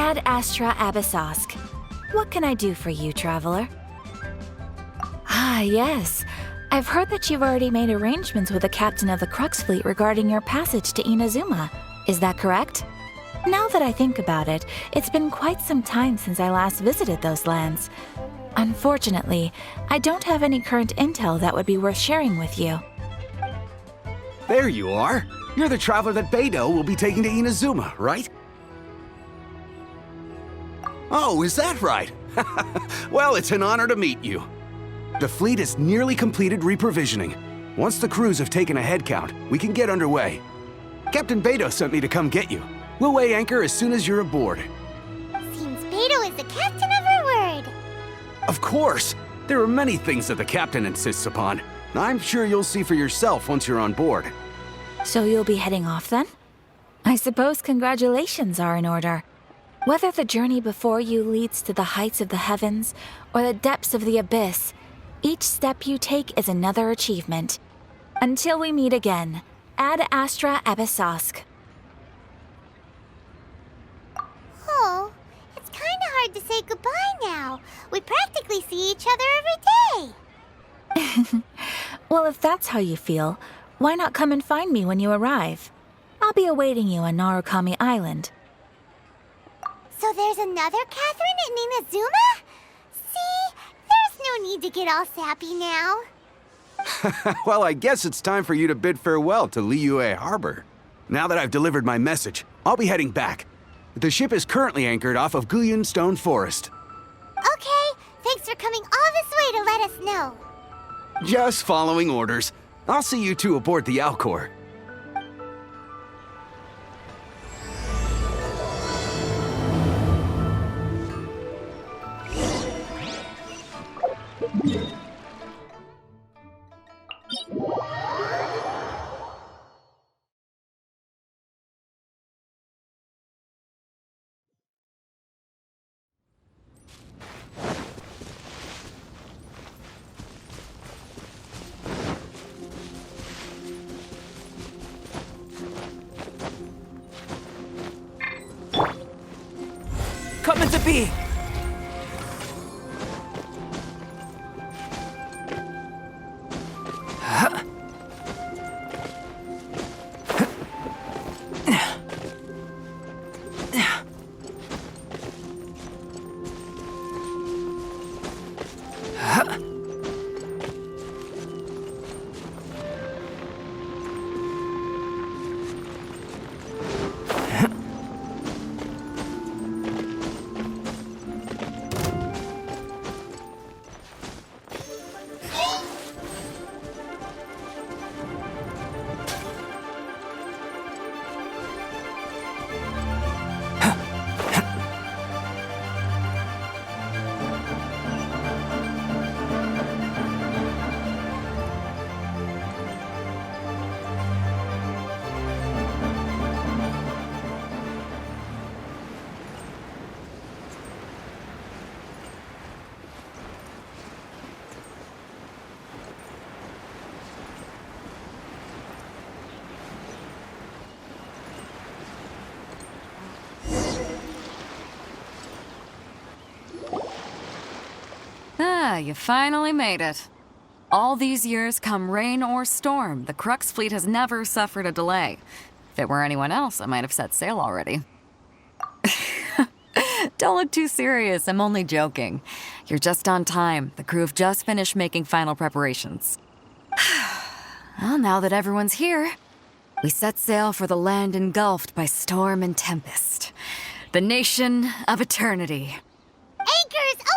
Ad Astra Abyssosk. What can I do for you, traveler? Ah, yes. I've heard that you've already made arrangements with the captain of the Crux fleet regarding your passage to Inazuma. Is that correct? Now that I think about it, it's been quite some time since I last visited those lands. Unfortunately, I don't have any current intel that would be worth sharing with you. There you are. You're the traveler that Beidou will be taking to Inazuma, right? Oh, is that right? Well, it's an honor to meet you. The fleet has nearly completed reprovisioning. Once the crews have taken a head count, we can get underway. Captain Beidou sent me to come get you. We'll weigh anchor as soon as you're aboard. Seems Beidou is the captain of her word. Of course! There are many things that the captain insists upon. I'm sure you'll see for yourself once you're on board. So you'll be heading off then? I suppose congratulations are in order. Whether the journey before you leads to the heights of the heavens or the depths of the abyss, each step you take is another achievement. Until we meet again, Ad Astra Abyssosk. Oh, it's kind of hard to say goodbye now. We practically see each other every day. Well, if that's how you feel, why not come and find me when you arrive? I'll be awaiting you on Narukami Island. So there's another Catherine in Inazuma? See, there's no need to get all sappy now. Well, I guess it's time for you to bid farewell to Liyue Harbor. Now that I've delivered my message, I'll be heading back. The ship is currently anchored off of Guyun Stone Forest. Okay, thanks for coming all this way to let us know. Just following orders. I'll see you two aboard the Alcor. Come into being! Ah, you finally made it. All these years, come rain or storm, the Crux fleet has never suffered a delay. If it were anyone else, I might have set sail already. Don't look too serious, I'm only joking. You're just on time. The crew have just finished making final preparations. Well, now that everyone's here, we set sail for the land engulfed by storm and tempest. The nation of eternity. Anchors away!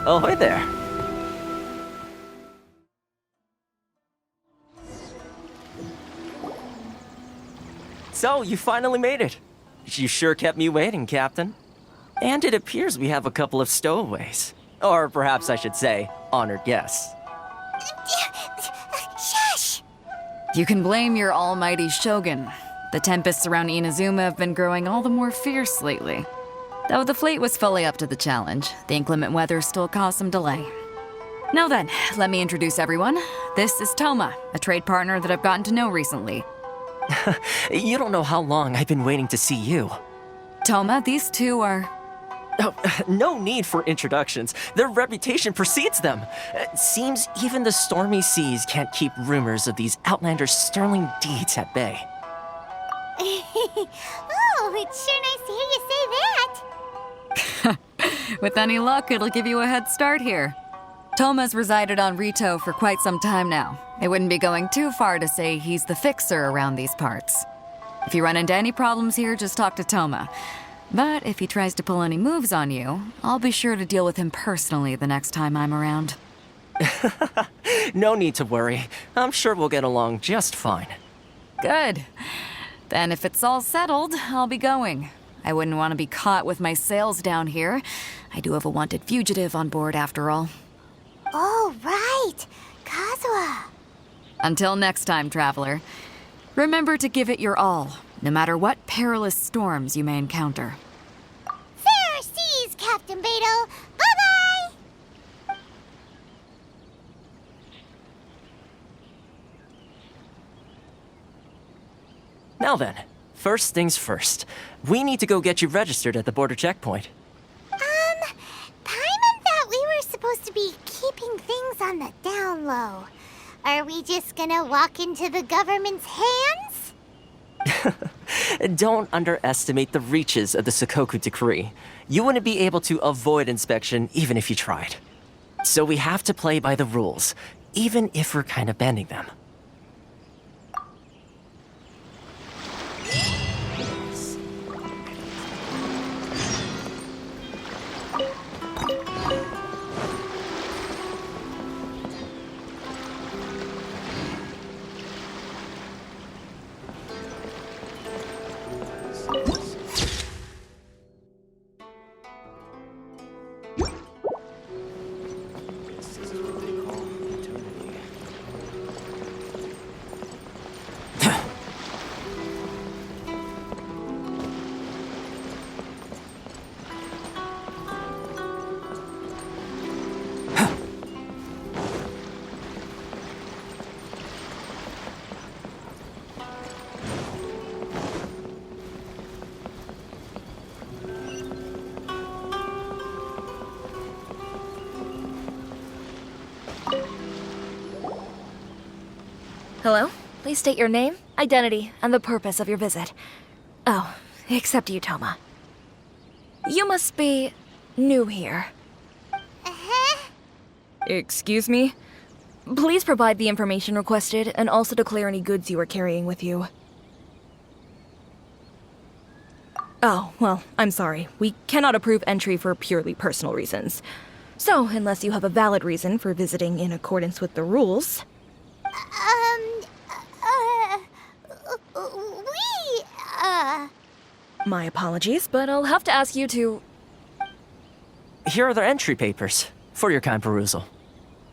Ahoy there. So, you finally made it. You sure kept me waiting, Captain. And it appears we have a couple of stowaways. Or perhaps I should say, honored guests. Shush! You can blame your almighty shogun. The tempests around Inazuma have been growing all the more fierce lately. Though the fleet was fully up to the challenge, the inclement weather still caused some delay. Now then, let me introduce everyone. This is Thoma, a trade partner that I've gotten to know recently. You don't know how long I've been waiting to see you. Thoma, these two are... Oh, no need for introductions. Their reputation precedes them. Seems even the stormy seas can't keep rumors of these Outlanders' sterling deeds at bay. Oh, it's sure nice to hear you say that. With any luck, it'll give you a head start here. Thoma's resided on Rito for quite some time now. It wouldn't be going too far to say he's the fixer around these parts. If you run into any problems here, just talk to Thoma. But if he tries to pull any moves on you, I'll be sure to deal with him personally the next time I'm around. No need to worry. I'm sure we'll get along just fine. Good. Then if it's all settled, I'll be going. I wouldn't want to be caught with my sails down here. I do have a wanted fugitive on board after all. Oh, right. Kazuha. Until next time, traveler. Remember to give it your all, no matter what perilous storms you may encounter. Fair seas, Captain Beidou. Bye-bye! Now then, first things first. We need to go get you registered at the border checkpoint. Paimon thought we were supposed to be keeping things on the down low. Are we just gonna walk into the government's hands? Don't underestimate the reaches of the Sakoku Decree. You wouldn't be able to avoid inspection even if you tried. So we have to play by the rules, even if we're kind of bending them. Hello? Please state your name, identity, and the purpose of your visit. Oh, except you, Thoma. You must be new here. Uh-huh. Excuse me? Please provide the information requested and also declare any goods you are carrying with you. Oh, well, I'm sorry. We cannot approve entry for purely personal reasons. So, unless you have a valid reason for visiting in accordance with the rules... My apologies, but I'll have to ask you to... Here are the entry papers for your kind perusal.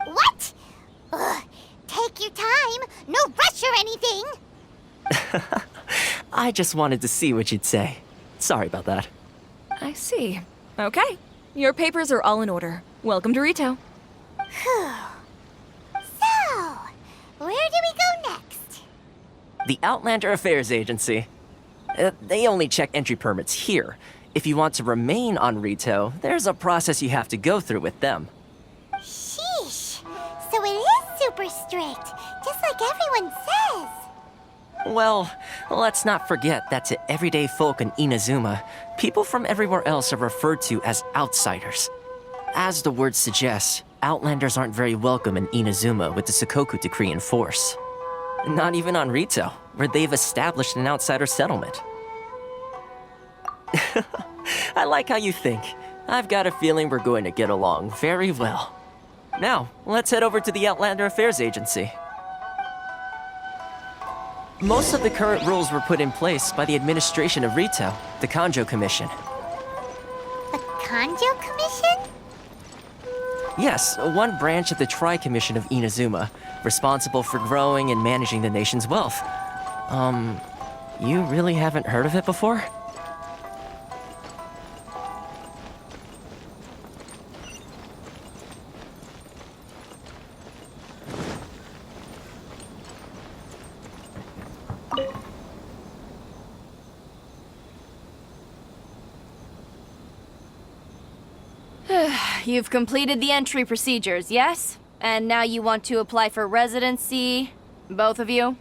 What? Take your time. No rush or anything. I just wanted to see what you'd say. Sorry about that. I see. Okay. Your papers are all in order. Welcome to Rito. Whew. So, where do we go next? The Outlander Affairs Agency. They only check entry permits here. If you want to remain on Rito, there's a process you have to go through with them. Sheesh. So it is super strict, just like everyone says. Well, let's not forget that to everyday folk in Inazuma, people from everywhere else are referred to as outsiders. As the word suggests, Outlanders aren't very welcome in Inazuma with the Sakoku Decree in force. Not even on Rito, where they've established an outsider settlement. I like how you think. I've got a feeling we're going to get along very well. Now, let's head over to the Outlander Affairs Agency. Most of the current rules were put in place by the administration of Rito, the Kanjo Commission. The Kanjo Commission? Yes, one branch of the Tri-Commission of Inazuma, responsible for growing and managing the nation's wealth. You really haven't heard of it before? You've completed the entry procedures, yes? And now you want to apply for residency? Both of you?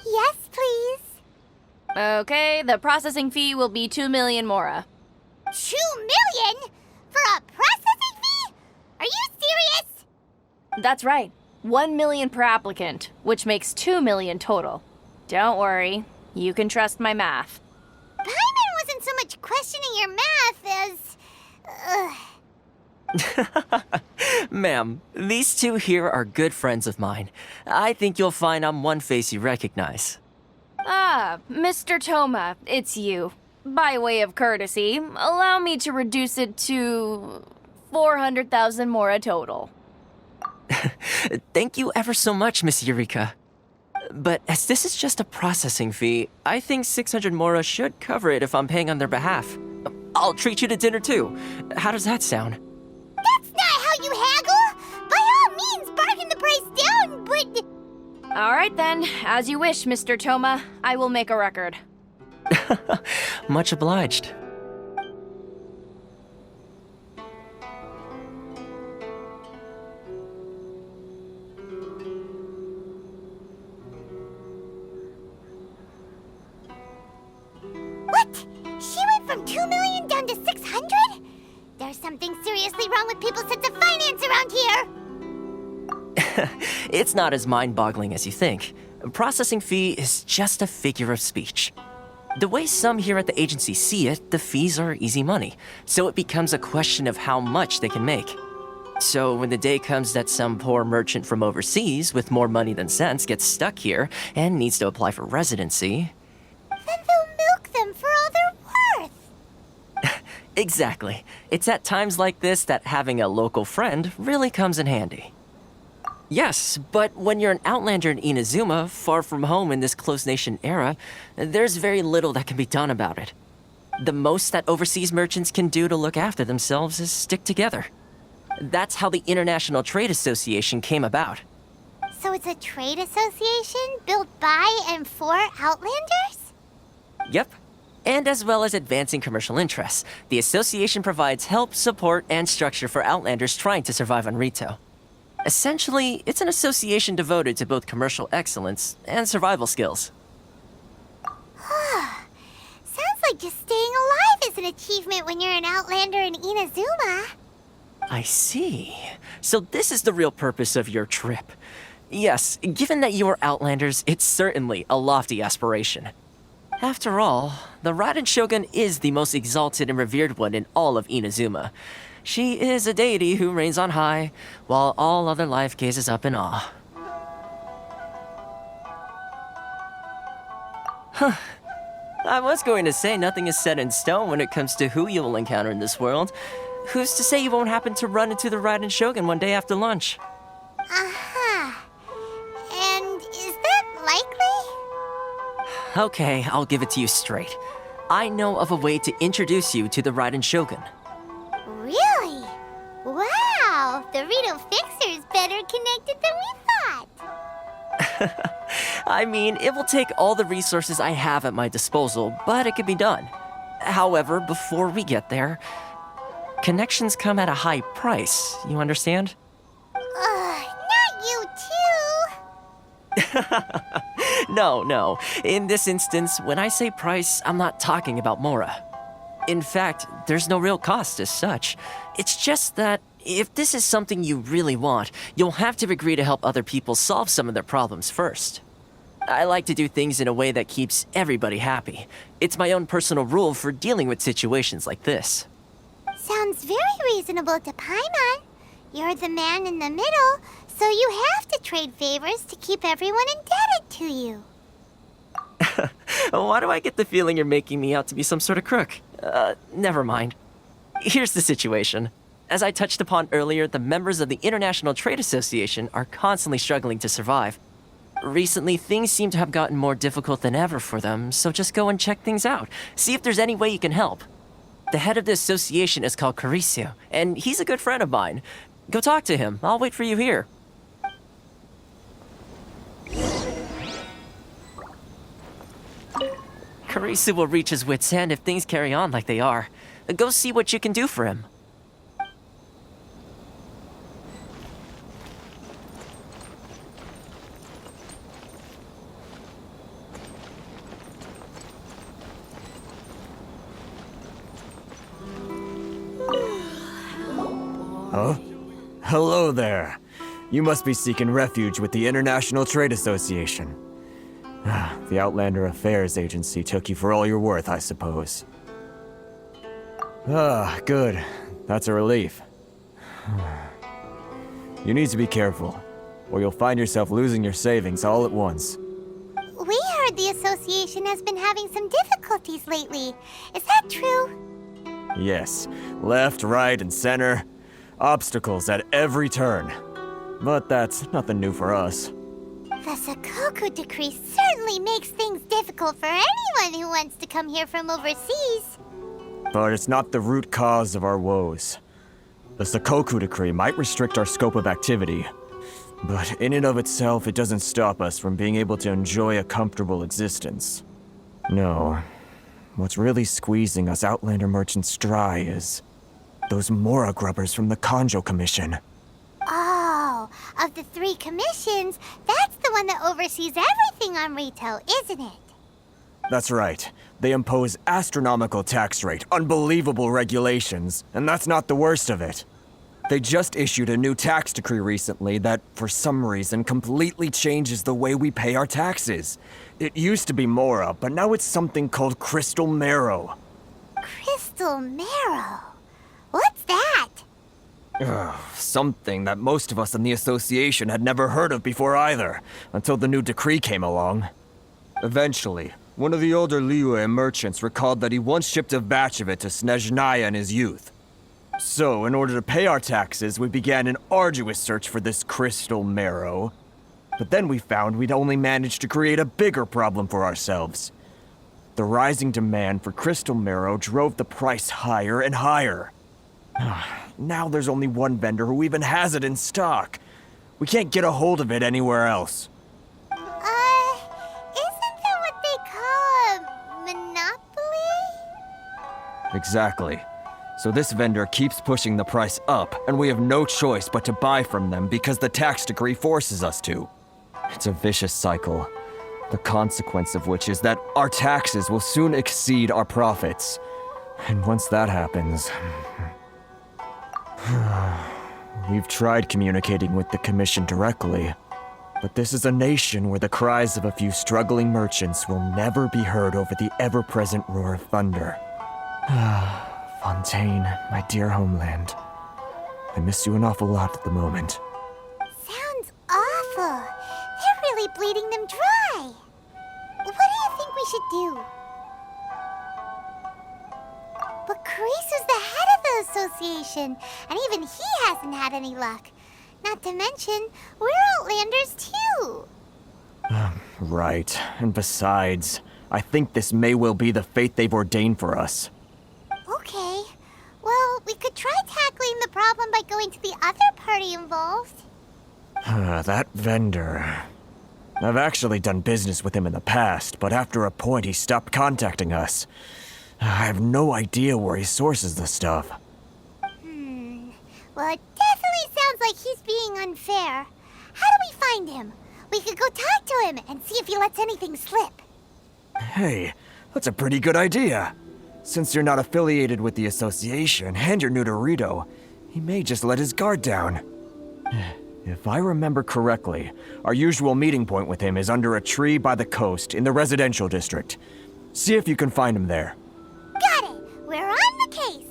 Yes, please. Okay, the processing fee will be 2 million mora. 2 million? For a processing fee? Are you serious? That's right. 1 million per applicant, which makes 2 million total. Don't worry, you can trust my math. Paimon wasn't so much questioning your math as... Ma'am, these two here are good friends of mine. I think you'll find I'm one face you recognize. Ah, Mr. Thoma, it's you. By way of courtesy, allow me to reduce it to 400,000 mora total. Thank you ever so much, Miss Eureka. But as this is just a processing fee, I think 600 mora should cover it if I'm paying on their behalf. I'll treat you to dinner too. How does that sound? That's not how you haggle! By all means, bargain the price down, but... All right then, as you wish, Mr. Thoma. I will make a record. Much obliged. What? She went from 2 million down to 600? There's something seriously wrong with people's sense of finance around here! It's not as mind-boggling as you think. A processing fee is just a figure of speech. The way some here at the agency see it, the fees are easy money, so it becomes a question of how much they can make. So when the day comes that some poor merchant from overseas with more money than sense gets stuck here and needs to apply for residency... Then they'll milk them for all they're worth! Exactly. It's at times like this that having a local friend really comes in handy. Yes, but when you're an outlander in Inazuma, far from home in this closed nation era, there's very little that can be done about it. The most that overseas merchants can do to look after themselves is stick together. That's how the International Trade Association came about. So it's a trade association built by and for Outlanders? Yep. And as well as advancing commercial interests, the association provides help, support, and structure for Outlanders trying to survive on Rito. Essentially, it's an association devoted to both commercial excellence and survival skills. Sounds like just staying alive is an achievement when you're an Outlander in Inazuma. I see. So this is the real purpose of your trip. Yes, given that you are Outlanders, it's certainly a lofty aspiration. After all, the Raiden Shogun is the most exalted and revered one in all of Inazuma. She is a deity who reigns on high, while all other life gazes up in awe. Huh. I was going to say nothing is set in stone when it comes to who you will encounter in this world. Who's to say you won't happen to run into the Raiden Shogun one day after lunch? Uh-huh. And is that likely? Okay, I'll give it to you straight. I know of a way to introduce you to the Raiden Shogun. Really? Wow, the Rito Fixer's better connected than we thought. I mean, it will take all the resources I have at my disposal, but it can be done. However, before we get there, connections come at a high price, you understand? Not you too. No. In this instance, when I say price, I'm not talking about mora. In fact, there's no real cost as such. It's just that if this is something you really want, you'll have to agree to help other people solve some of their problems first. I like to do things in a way that keeps everybody happy. It's my own personal rule for dealing with situations like this. Sounds sounds very reasonable to Paimon. You're the man in the middle, so you have to trade favors to keep everyone indebted to you. Why do I get the feeling you're making me out to be some sort of crook? Never mind. Here's the situation. As I touched upon earlier, the members of the International Trade Association are constantly struggling to survive. Recently, things seem to have gotten more difficult than ever for them, so just go and check things out. See if there's any way you can help. The head of the association is called Crux, and he's a good friend of mine. Go talk to him. I'll wait for you here. Karisu will reach his wit's end if things carry on like they are. Go see what you can do for him. Huh? Hello there. You must be seeking refuge with the International Trade Association. The Outlander Affairs Agency took you for all you're worth, I suppose. Good. That's a relief. You need to be careful, or you'll find yourself losing your savings all at once. We heard the association has been having some difficulties lately. Is that true? Yes. Left, right, and center. Obstacles at every turn. But that's nothing new for us. The Sakoku decree certainly makes things difficult for anyone who wants to come here from overseas. But it's not the root cause of our woes. The Sakoku decree might restrict our scope of activity, but in and of itself, it doesn't stop us from being able to enjoy a comfortable existence. No. What's really squeezing us Outlander merchants dry is those mora grubbers from the Kanjo Commission. Oh, of the 3 commissions, that's the one that oversees everything on retail, isn't it? That's right. They impose astronomical tax rate, unbelievable regulations, and that's not the worst of it. They just issued a new tax decree recently that, for some reason, completely changes the way we pay our taxes. It used to be mora, but now it's something called crystal marrow. Crystal marrow? What's that? Something that most of us in the association had never heard of before either, until the new decree came along. Eventually, one of the older Liyue merchants recalled that he once shipped a batch of it to Snezhnaya in his youth. So, in order to pay our taxes, we began an arduous search for this crystal marrow. But then we found we'd only managed to create a bigger problem for ourselves. The rising demand for crystal marrow drove the price higher and higher. Now there's only one vendor who even has it in stock. We can't get a hold of it anywhere else. Isn't that what they call a monopoly? Exactly. So this vendor keeps pushing the price up, and we have no choice but to buy from them because the tax decree forces us to. It's a vicious cycle, the consequence of which is that our taxes will soon exceed our profits. And once that happens... We've tried communicating with the Commission directly, but this is a nation where the cries of a few struggling merchants will never be heard over the ever-present roar of thunder. Fontaine, my dear homeland. I miss you an awful lot at the moment. Sounds awful. They're really bleeding them dry. What do you think we should do? But Carisu's the head of the association, and even he hasn't had any luck. Not to mention, we're Outlanders too. Right. And besides, I think this may well be the fate they've ordained for us. Okay. Well, we could try tackling the problem by going to the other party involved. That vendor... I've actually done business with him in the past, but after a point he stopped contacting us. I have no idea where he sources the stuff. Well, it definitely sounds like he's being unfair. How do we find him? We could go talk to him and see if he lets anything slip. Hey, that's a pretty good idea. Since you're not affiliated with the association and you're new to Rito, he may just let his guard down. If I remember correctly, our usual meeting point with him is under a tree by the coast in the residential district. See if you can find him there. Got it! We're on the case!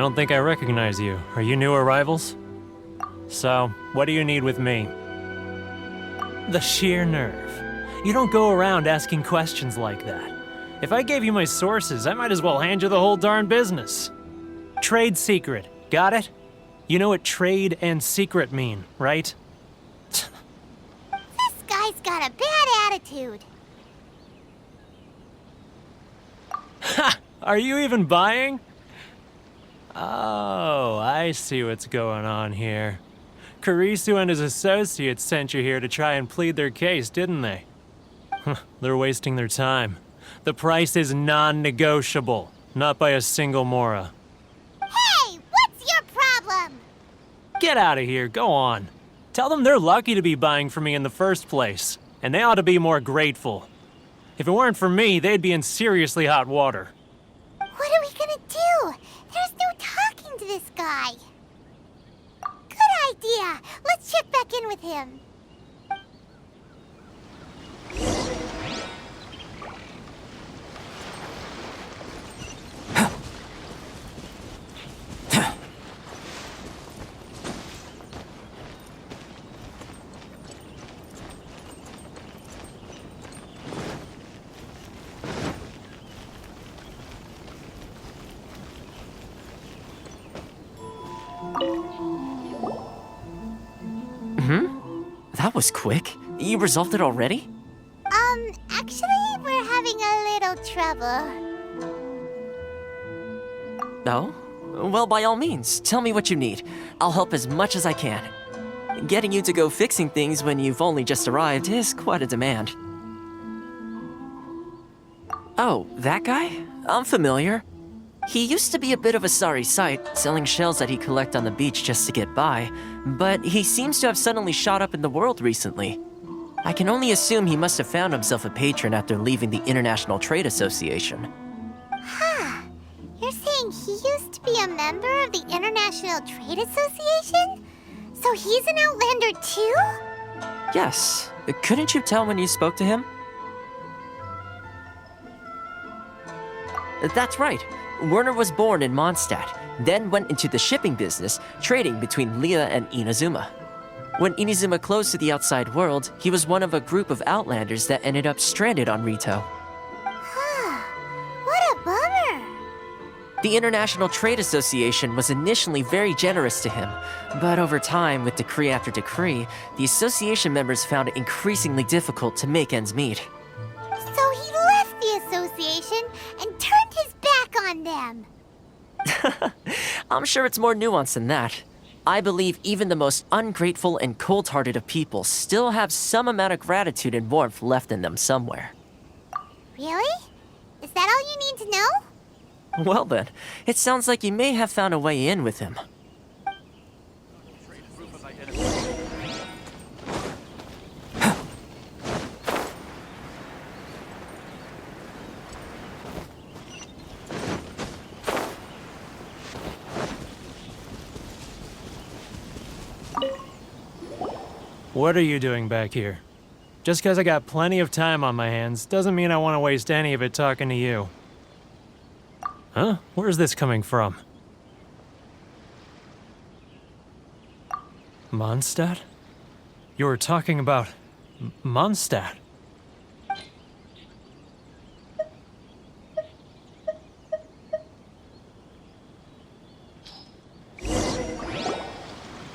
don't think I recognize you. Are you new arrivals? So, what do you need with me? The sheer nerve. You don't go around asking questions like that. If I gave you my sources, I might as well hand you the whole darn business. Trade secret, got it? You know what trade and secret mean, right? This guy's got a bad attitude. Ha! Are you even buying? Oh, I see what's going on here. Kurisu and his associates sent you here to try and plead their case, didn't they? They're wasting their time. The price is non-negotiable, not by a single mora. Hey, what's your problem? Get out of here, go on. Tell them they're lucky to be buying from me in the first place, and they ought to be more grateful. If it weren't for me, they'd be in seriously hot water. What are we gonna do? There's no talking to this guy. Good idea. Let's check back in with him. That was quick. You resolved it already? Actually, we're having a little trouble. Oh? Well, by all means, tell me what you need. I'll help as much as I can. Getting you to go fixing things when you've only just arrived is quite a demand. Oh, that guy? I'm familiar. He used to be a bit of a sorry sight, selling shells that he'd collect on the beach just to get by, but he seems to have suddenly shot up in the world recently. I can only assume he must have found himself a patron after leaving the International Trade Association. Huh. You're saying he used to be a member of the International Trade Association? So he's an Outlander too? Yes. Couldn't you tell when you spoke to him? That's right. Werner was born in Mondstadt, then went into the shipping business, trading between Leah and Inazuma. When Inazuma closed to the outside world, he was one of a group of Outlanders that ended up stranded on Rito. Huh. What a bummer. The International Trade Association was initially very generous to him, but over time, with decree after decree, the association members found it increasingly difficult to make ends meet. So he left the association and turned his back on them. I'm sure it's more nuanced than that. I believe even the most ungrateful and cold-hearted of people still have some amount of gratitude and warmth left in them somewhere. Really? Is that all you need to know? Well then, it sounds like you may have found a way in with him. What are you doing back here? Just because I got plenty of time on my hands doesn't mean I want to waste any of it talking to you. Huh? Where's this coming from? Mondstadt? You were talking about Mondstadt.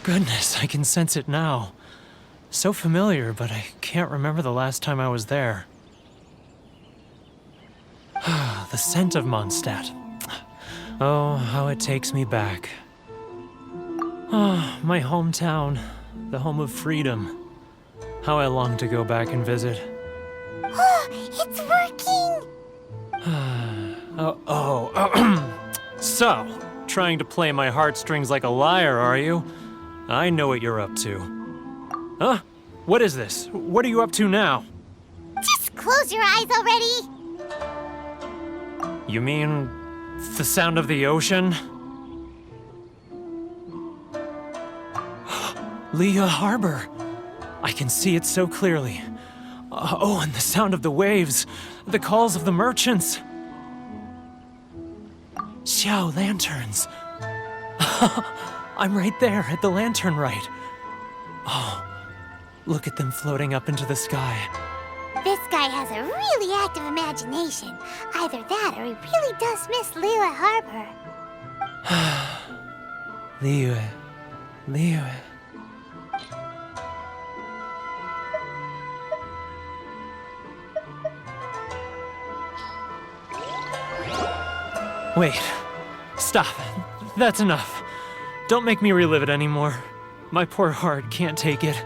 Goodness, I can sense it now. So familiar, but I can't remember the last time I was there. The scent of Mondstadt. Oh, how it takes me back. Oh, my hometown, the home of freedom. How I long to go back and visit. Oh, it's working! So, trying to play my heartstrings like a liar, are you? I know what you're up to. Huh? What is this? What are you up to now? Just close your eyes already! You mean the sound of the ocean? Leah Harbor. I can see it so clearly. Oh, and the sound of the waves. The calls of the merchants. Xiao lanterns. I'm right there at the lantern right. Oh, look at them floating up into the sky. This guy has a really active imagination. Either that or he really does miss Liyue Harbor. Liyue. Wait. Stop. That's enough. Don't make me relive it anymore. My poor heart can't take it.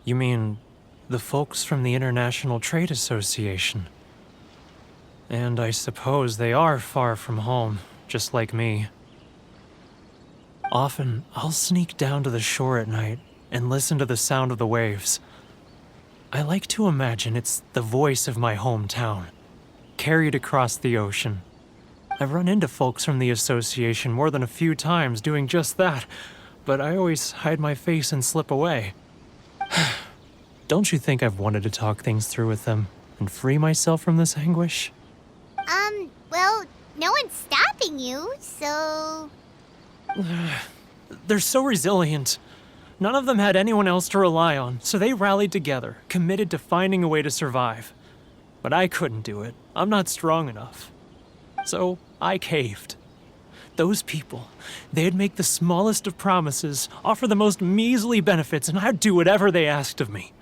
You mean the folks from the International Trade Association? And I suppose they are far from home, just like me. Often, I'll sneak down to the shore at night and listen to the sound of the waves. I like to imagine it's the voice of my hometown, carried across the ocean. I've run into folks from the association more than a few times doing just that, but I always hide my face and slip away. Don't you think I've wanted to talk things through with them and free myself from this anguish? Well, no one's stopping you, so... They're so resilient. None of them had anyone else to rely on, so they rallied together, committed to finding a way to survive. But I couldn't do it. I'm not strong enough. So I caved. Those people, they'd make the smallest of promises, offer the most measly benefits, and I'd do whatever they asked of me.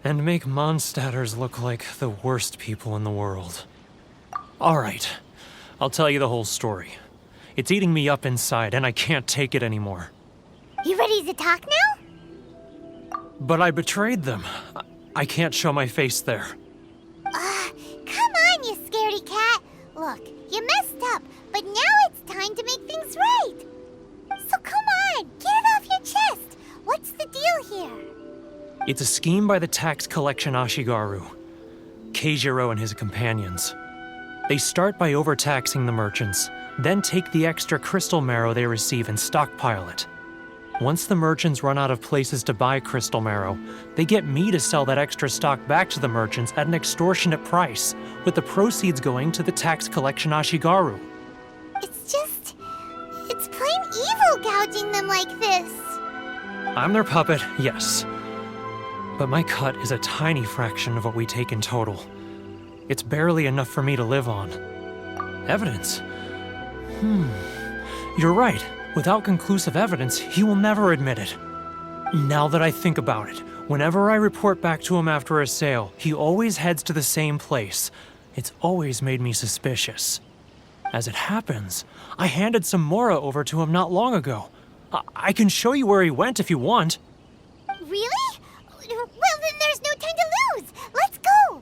And make Mondstadters look like the worst people in the world. All right, I'll tell you the whole story. It's eating me up inside, and I can't take it anymore. You ready to talk now? But I betrayed them. I can't show my face there. Come on, you scaredy cat. Look, you messed up, but now it's time to make things right. So come on, get it off your chest. What's the deal here? It's a scheme by the tax collection Ashigaru, Keijiro and his companions. They start by overtaxing the merchants, then take the extra crystal marrow they receive and stockpile it. Once the merchants run out of places to buy crystal marrow, they get me to sell that extra stock back to the merchants at an extortionate price, with the proceeds going to the tax collection Ashigaru. It's plain evil gouging them like this. I'm their puppet, yes. But my cut is a tiny fraction of what we take in total. It's barely enough for me to live on. Evidence? You're right. Without conclusive evidence, he will never admit it. Now that I think about it, whenever I report back to him after a sale, he always heads to the same place. It's always made me suspicious. As it happens, I handed some mora over to him not long ago. I can show you where he went if you want. Really? Well, then there's no time to lose. Let's go.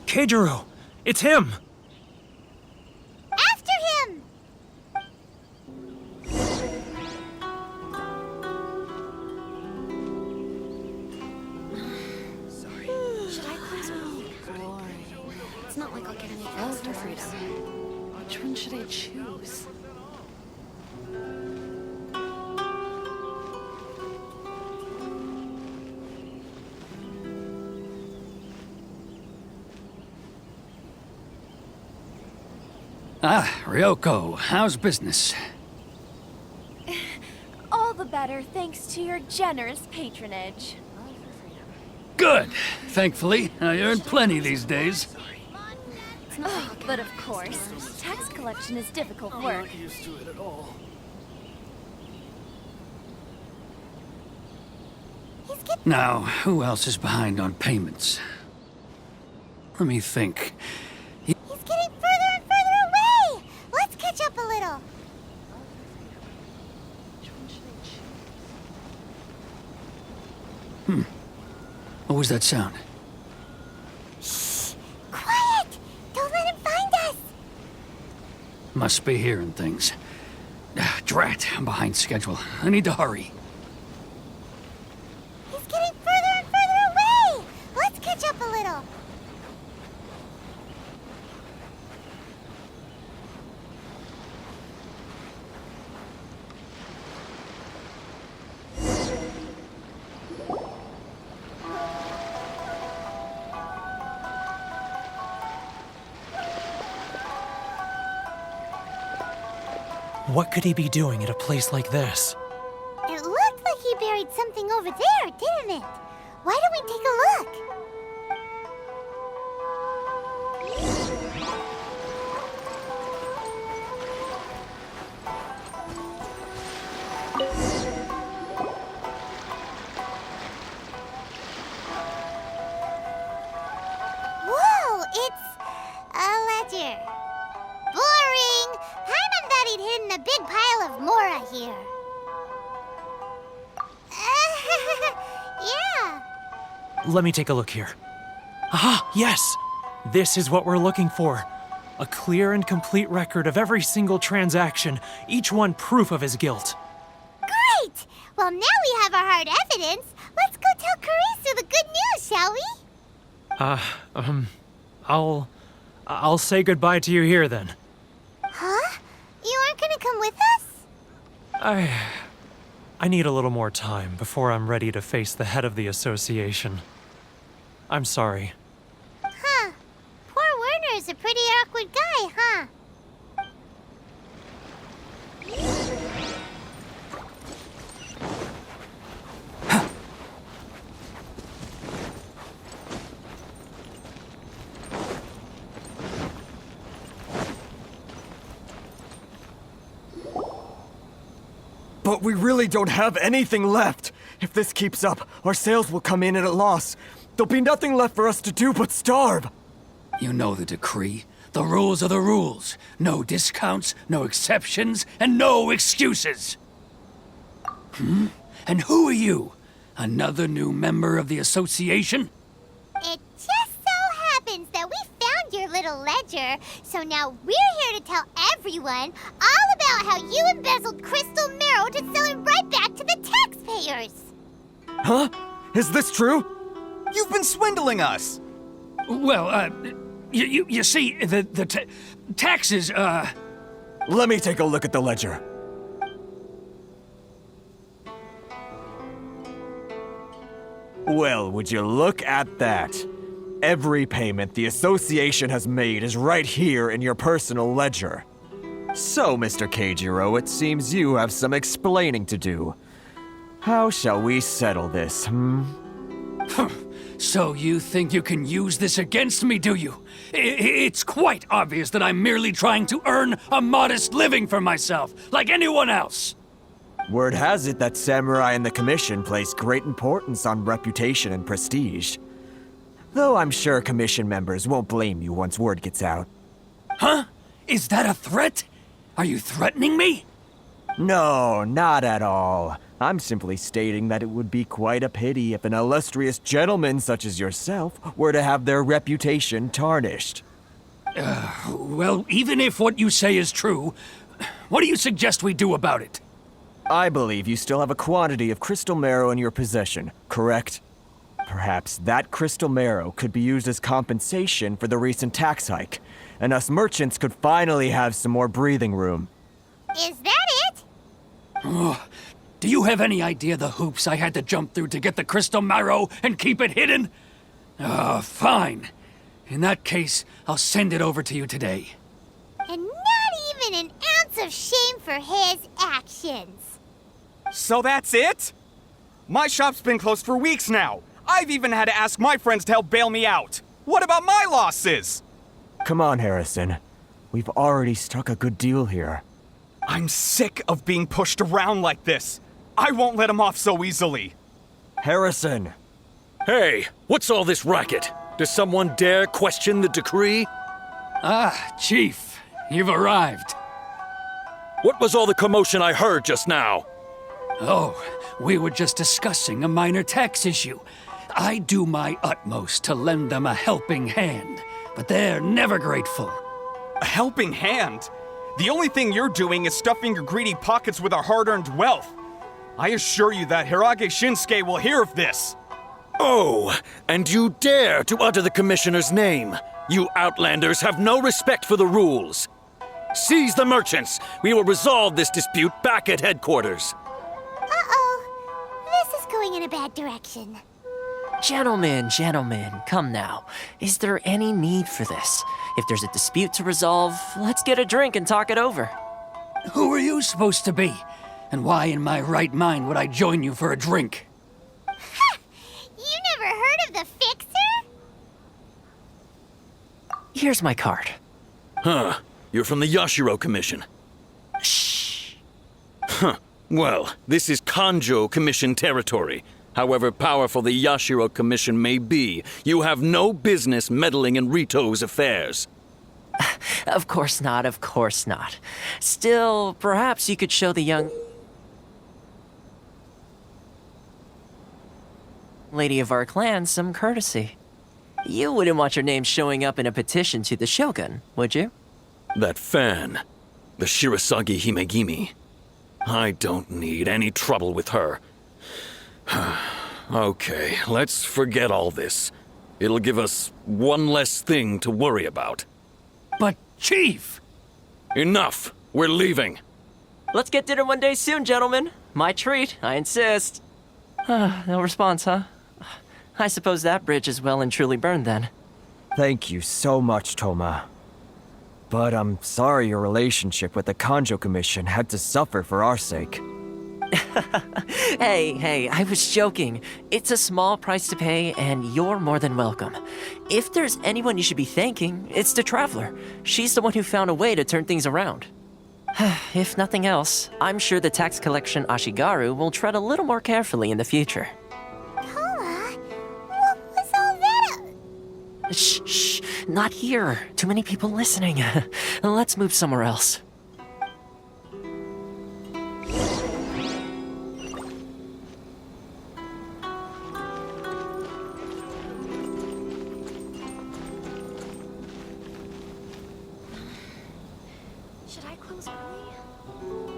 Keijiro! It's him! After him! Should I close my boring? It's not like I'll get any faster freedom. Which one should I choose? Ah, Ryoko, how's business? All the better thanks to your generous patronage. Good. Thankfully, I earn plenty these days. Oh, but of course, tax collection is difficult work. Now, who else is behind on payments? Let me think. He's getting further and further away! Let's catch up a little. What was that sound? Shh! Quiet! Don't let him find us! Must be hearing things. Drat, I'm behind schedule. I need to hurry. He's getting further and further away! Let's catch up a little. What could he be doing at a place like this? It looked like he buried something over there, didn't it? Why don't we take a look? Whoa, it's a ledger. Boring! Paimon thought he'd hidden a big pile of mora here. Yeah. Let me take a look here. Aha, yes! This is what we're looking for. A clear and complete record of every single transaction, each one proof of his guilt. Great! Well, now we have our hard evidence. Let's go tell Karisu the good news, shall we? I'll say goodbye to you here then. Huh? You aren't gonna come with us? I need a little more time before I'm ready to face the head of the association. I'm sorry. Huh. Poor Werner's a pretty awkward guy, huh? But we really don't have anything left. If this keeps up, our sales will come in at a loss. There'll be nothing left for us to do but starve. You know the decree. The rules are the rules. No discounts, no exceptions, and no excuses. And who are you? Another new member of the association? It just so happens that we found your little ledger, so now we're here to tell everyone all about how you embezzled crystal marrow to sell it right back to the taxpayers. Huh? Is this true? You've been swindling us! Well, you see, the taxes, Let me take a look at the ledger. Well, would you look at that? Every payment the association has made is right here in your personal ledger. So, Mr. Keijiro, it seems you have some explaining to do. How shall we settle this, So you think you can use this against me, do you? It's quite obvious that I'm merely trying to earn a modest living for myself, like anyone else. Word has it that samurai and the commission place great importance on reputation and prestige. Though I'm sure commission members won't blame you once word gets out. Huh? Is that a threat? Are you threatening me? No, not at all. I'm simply stating that it would be quite a pity if an illustrious gentleman such as yourself were to have their reputation tarnished. Well, even if what you say is true, what do you suggest we do about it? I believe you still have a quantity of crystal marrow in your possession, correct? Perhaps that crystal marrow could be used as compensation for the recent tax hike, and us merchants could finally have some more breathing room. Is that it? Do you have any idea the hoops I had to jump through to get the crystal marrow and keep it hidden? Fine. In that case, I'll send it over to you today. And not even an ounce of shame for his actions. So that's it? My shop's been closed for weeks now. I've even had to ask my friends to help bail me out. What about my losses? Come on, Harrison. We've already struck a good deal here. I'm sick of being pushed around like this. I won't let him off so easily. Harrison! Hey, what's all this racket? Does someone dare question the decree? Chief, you've arrived. What was all the commotion I heard just now? Oh, we were just discussing a minor tax issue. I do my utmost to lend them a helping hand, but they're never grateful. A helping hand? The only thing you're doing is stuffing your greedy pockets with our hard-earned wealth. I assure you that Hirage Shinsuke will hear of this. Oh, and you dare to utter the commissioner's name. You outlanders have no respect for the rules. Seize the merchants. We will resolve this dispute back at headquarters. Uh-oh. This is going in a bad direction. Gentlemen, come now. Is there any need for this? If there's a dispute to resolve, let's get a drink and talk it over. Who are you supposed to be? And why in my right mind would I join you for a drink? You never heard of the Fixer? Here's my card. Huh. You're from the Yashiro Commission. Shh. Huh. Well, this is Kanjo Commission territory. However powerful the Yashiro Commission may be, you have no business meddling in Rito's affairs. Of course not, of course not. Still, perhaps you could show the young lady of our clan some courtesy. You wouldn't want your name showing up in a petition to the Shogun, would you? That fan, the Shirasagi Himegimi. I don't need any trouble with her. Okay, let's forget all this. It'll give us one less thing to worry about. But, Chief! Enough! We're leaving! Let's get dinner one day soon, gentlemen. My treat, I insist. No response, huh? I suppose that bridge is well and truly burned then. Thank you so much, Thoma. But I'm sorry your relationship with the Kanjo Commission had to suffer for our sake. Hey, I was joking. It's a small price to pay, and you're more than welcome. If there's anyone you should be thanking, it's the Traveler. She's the one who found a way to turn things around. If nothing else, I'm sure the tax collection Ashigaru will tread a little more carefully in the future. Thoma, what was all that? Shh, not here. Too many people listening. Let's move somewhere else. Should I close early?